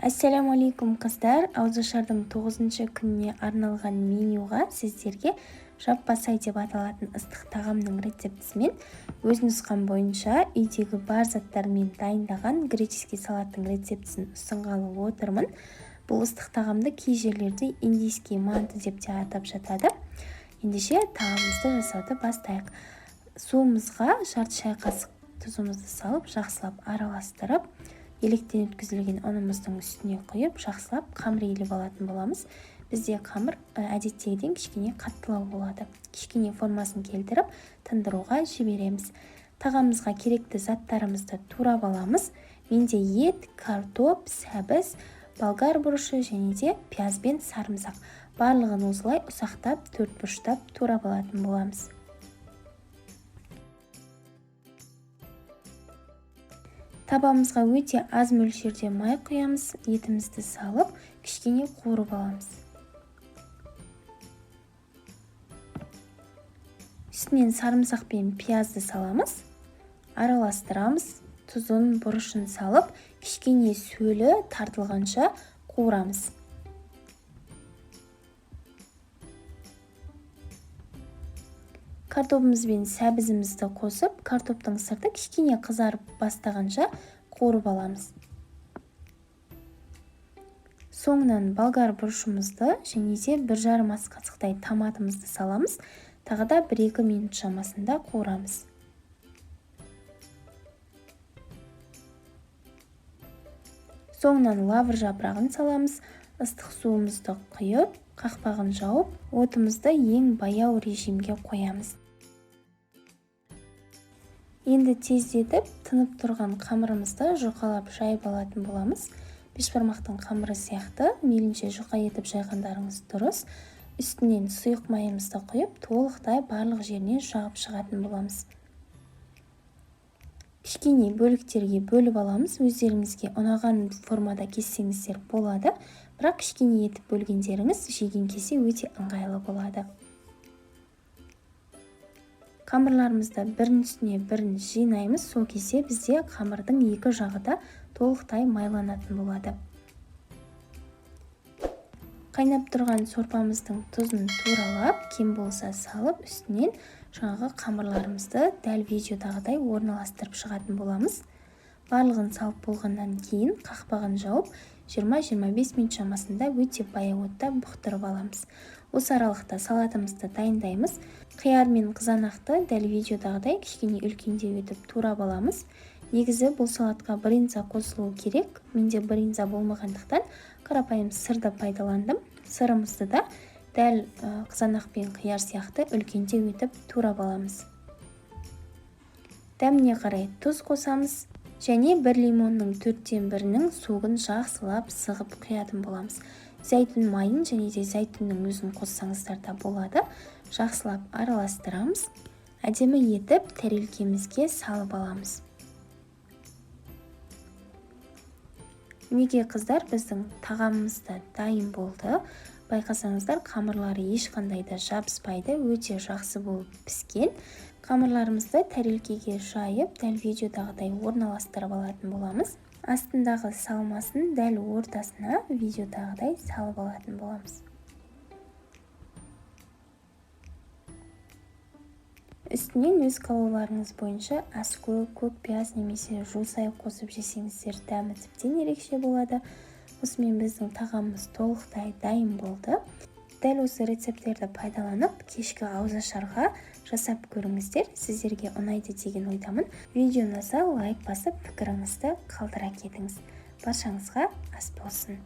Ассалаумалейкум қыздар, ауызашардың 9-шы күніне арналған менюға сіздерге жаппасай деп аталатын ыстық тағамның рецептісімен өз нұсқам бойынша үйдегі бар заттармен дайындаған греческий салаттың рецептісін ұсынғалы отырмын. Бұл ыстық тағамды кей жерлерде индийский манты деп те атап жатады. Ендеше тағамымызды жасауды бастайық. Суымызға жарты шай қасық тұзымызды салып, жақсылап араластырып, електен өткізілген ұнымыздың үстіне құйып, жақсылап қамыр еліп алатын боламыз. Бізде қамыр әдеттегіден кішкене қаттылау болады. Кішкене формасын келтіріп, тындыруға жібереміз. Тағамымызға керекті заттарымызды турап аламыз. Менде ет, картоп, сәбіз, болгар бұрышы және де пияз бен сарымсақ. Барлығын осылай ұсақтап, төртбұрыштап турап алатын боламыз. Табамызға өте аз мөлшерде май құямыз, етімізді салып, кішкене қуырып аламыз. Үстінен сарымсақ пен пиязды саламыз, араластырамыз, тұзын, бұрышын салып, кішкене сөлі тартылғанша қуырамыз. Картопымыз бен сәбізімізді қосып, картоптың сырты кішкене қызарып бастағанша қуырып аламыз. Соңынан болгар бұрышымызды және де 1,5 ас қасықтай томатымызды саламыз. Тағы да 1-2 минут шамасында қуырамыз. Соңынан лавр жапырағын саламыз. Ыстық суымызды құйып, қақпағын жауып, отымызды ең баяу режимге қоямыз. Енді тездетіп, тынып тұрған қамырымызды жұқалап жайып алатын боламыз. Бешбармақтың қамыры сияқты мейлінше жұқа етіп жайғандарыңыз дұрыс. Үстінен сұйық майымызды құйып, толықтай барлық жеріне жағып шығатын боламыз. Кішкене бөліктерге бөліп аламыз. Өздеріңізге ұнаған формада кессеңіздер болады. Бірақ кішкене етіп бөлгендеріңіз жеген кезде өте ыңғайлы болады. Қамырларымызды бірін үстіне бірін жинаймыз. Сол кезде бізде қамырдың екі жағы да толықтай майланатын болады. Қайнап тұрған сорпамыздың тұзын туралап, кем болса салып, үстінен жаңағы қамырларымызды дәл видеодағыдай орналастырып шығатын боламыз. Барлығын салып болғаннан кейін қақпағын жауып, 20-25 минут шамасында өте баяу отта бұқтырып аламыз. Осы аралықта салатымызды дайындаймыз. Қияр мен қызанақты дәл видеодағыдай кішкене үлкендеу етіп турап аламыз. Негізі бұл салатқа брынза қосылуы керек. Менде брынза болмағандықтан қарапайым сырды пайдаландым. Сырымызды да дәл қызанақ пен қияр сияқты үлкендеу етіп турап аламыз. Дәміне қарай тұз қосамыз және 1 лимонның 4/1-інің суын жақсылап сығып құятын боламыз. Зәйтүн майын және де зәйтүннің өзін қоссаңыздар да болады. Жақсылап араластырамыз. Әдемі етіп тәрелкемізге салып аламыз. Мінекей қыздар, біздің тағамымыз да дайын болды. Байқасаңыздар, қамырлары ешқандай да жабыспайды, өте жақсы болып піскен. Қамырларымызды тәрелкеге жайып, дәл видеодағыдай орналастырып алатын боламыз. Астындағы салмасын дәл ортасына видеодағыдай салып алатын боламыз. Үстінен өз қалауларыңыз бойынша аскөк, көк пияз немесе жусай қосып жесеңіздер дәмі тіптен ерекше болады. Осымен біздің тағамымыз толықтай дайын болды. Дәл осы рецептерді пайдаланып, кешкі ауызашарға жасап көріңіздер. Сіздерге ұнайды деген ойдамын. Видео ұнаса лайк басып, пікіріңізді қалдыра кетіңіз. Баршаңызға ас болсын.